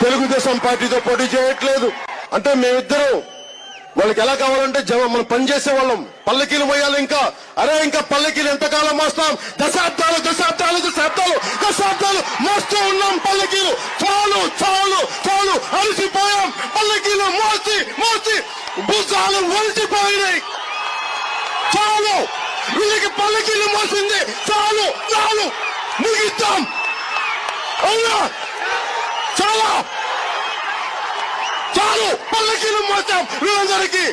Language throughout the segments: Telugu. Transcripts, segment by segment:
తెలుగుదేశం పార్టీతో పోటీ చేయట్లేదు అంటే మేమిద్దరం వాళ్ళకి ఎలా కావాలంటే మనం పనిచేసే వాళ్ళం పల్లకీలు మోయాలి ఇంకా పల్లకీలు ఎంతకాలం మోస్తాం దశాబ్దాలు మోస్తూ ఉన్నాం పల్లకీలు చాలు అలసిపోయాం పల్లకీలు మోసి భుజాలు వలిసిపోయినాయి చాలు వీళ్ళకి పల్లకీలు మోసింది చాలు ముగిస్తాం అవునా చాలు పల్లకీలు మోస్తాం వీళ్ళందరికీ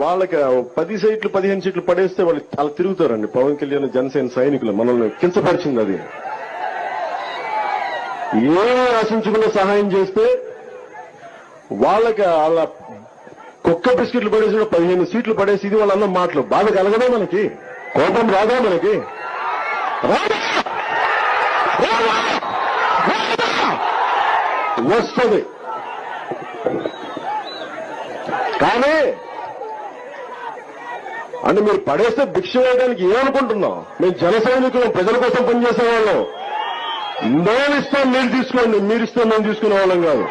వాళ్ళకి 10 సీట్లు 15 సీట్లు పడేస్తే వాళ్ళు అలా తిరుగుతారండి పవన్ కళ్యాణ్ జనసేన సైనికులు మనల్ని కించపరిచింది అది ఏమీ ఆశించుకున్న సహాయం చేస్తే వాళ్ళకి వాళ్ళ కుక్క బిస్కెట్లు పడేసి 15 సీట్లు పడేసి ఇది వాళ్ళ అన్న మాటలు బాధ కలగదా మనకి కోపం రాదా మనకి వస్తుంది కానీ అంటే మీరు పడేస్తే భిక్ష వేయడానికి ఏమనుకుంటున్నాం మేము జన సైనికులు ప్రజల కోసం పనిచేసే వాళ్ళం మేమిస్తాం మీరు తీసుకోండి మీరిస్తాం మేము తీసుకునే వాళ్ళం కాదు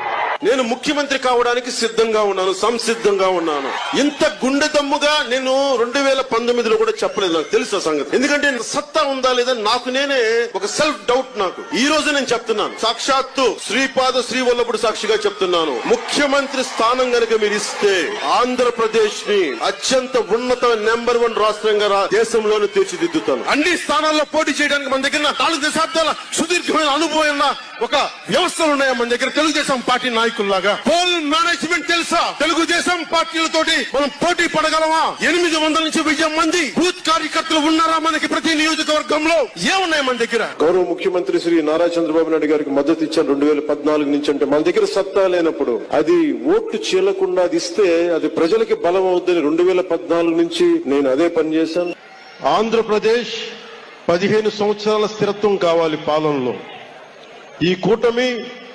నేను ముఖ్యమంత్రి కావడానికి సిద్ధంగా ఉన్నాను సంసిద్ధంగా ఉన్నాను ఇంత గుండె దమ్ముగా నేను 2019లో కూడా చెప్పలేదు నాకు తెలుసు ఆ సంగతి ఎందుకంటే సత్తా ఉందా లేదా నాకు నేనే ఒక సెల్ఫ్ డౌట్ నాకు ఈ రోజు నేను చెప్తున్నాను సాక్షాత్తు శ్రీపాద శ్రీవల్లభుడు సాక్షిగా చెప్తున్నాను ముఖ్యమంత్రి స్థానం గనుక మీరు ఇస్తే ఆంధ్రప్రదేశ్ ని అత్యంత ఉన్నత నెంబర్ 1 రాష్ట్రంగా దేశంలోనే తీర్చిదిద్దుతాను అన్ని స్థానాల్లో పోటీ చేయడానికి మన దగ్గర 4 దశాబ్దాల సుదీర్ఘమైన అనుభవం ఒక వ్యవస్థలు ఉన్నాయి మన దగ్గర తెలుగుదేశం పార్టీ నాయకుల్లాగా పోల్ మేనేజ్మెంట్ తెలుసా తెలుగుదేశం పార్టీలతోటి మనం పోటీ పడగలమా 800 నుంచి 1000 మంది బూత్ కార్యకర్తలు ఉన్నారా మనకి ప్రతి నియోజకవర్గంలో ఏమున్నాయి మన దగ్గర గౌరవ ముఖ్యమంత్రి శ్రీ నారా చంద్రబాబు నాయుడు గారికి మద్దతు ఇచ్చాను 2014 నుంచి అంటే మన దగ్గర సత్తా లేనప్పుడు అది ఓట్లు చీలకుండా అది ఇస్తే అది ప్రజలకి బలం అవుతుందని 2014 నుంచి నేను అదే పని చేశాను ఆంధ్రప్రదేశ్ 15 సంవత్సరాల స్థిరత్వం కావాలి పాలనలో ఈ కూటమి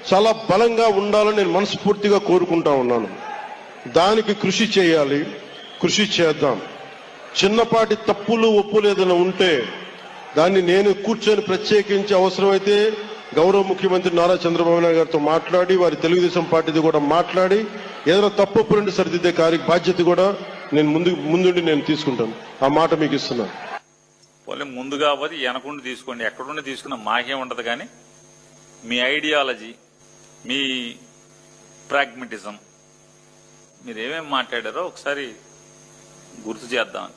చాలా బలంగా ఉండాలని నేను మనస్ఫూర్తిగా కోరుకుంటా ఉన్నాను దానికి కృషి చేయాలి కృషి చేద్దాం చిన్నపాటి తప్పులు ఒప్పులు ఏదైనా ఉంటే దాన్ని నేను కూర్చొని ప్రత్యేకించి అవసరమైతే గౌరవ ముఖ్యమంత్రి నారా చంద్రబాబు నాయుడు గారితో మాట్లాడి వారి తెలుగుదేశం పార్టీది కూడా మాట్లాడి ఏదైనా తప్పు నుండి సరిదిద్దే బాధ్యత కూడా నేను ముందుండి నేను తీసుకుంటాను ఆ మాట మీకు ఇస్తున్నాను ముందుగా వెనకుండి తీసుకోండి ఎక్కడుండి తీసుకున్న మాకేం ఉండదు కానీ మీ ఐడియాలజీ మీ ప్రాగ్మటిజం మీరేమేమి మాట్లాడారో ఒకసారి గుర్తు చేద్దాం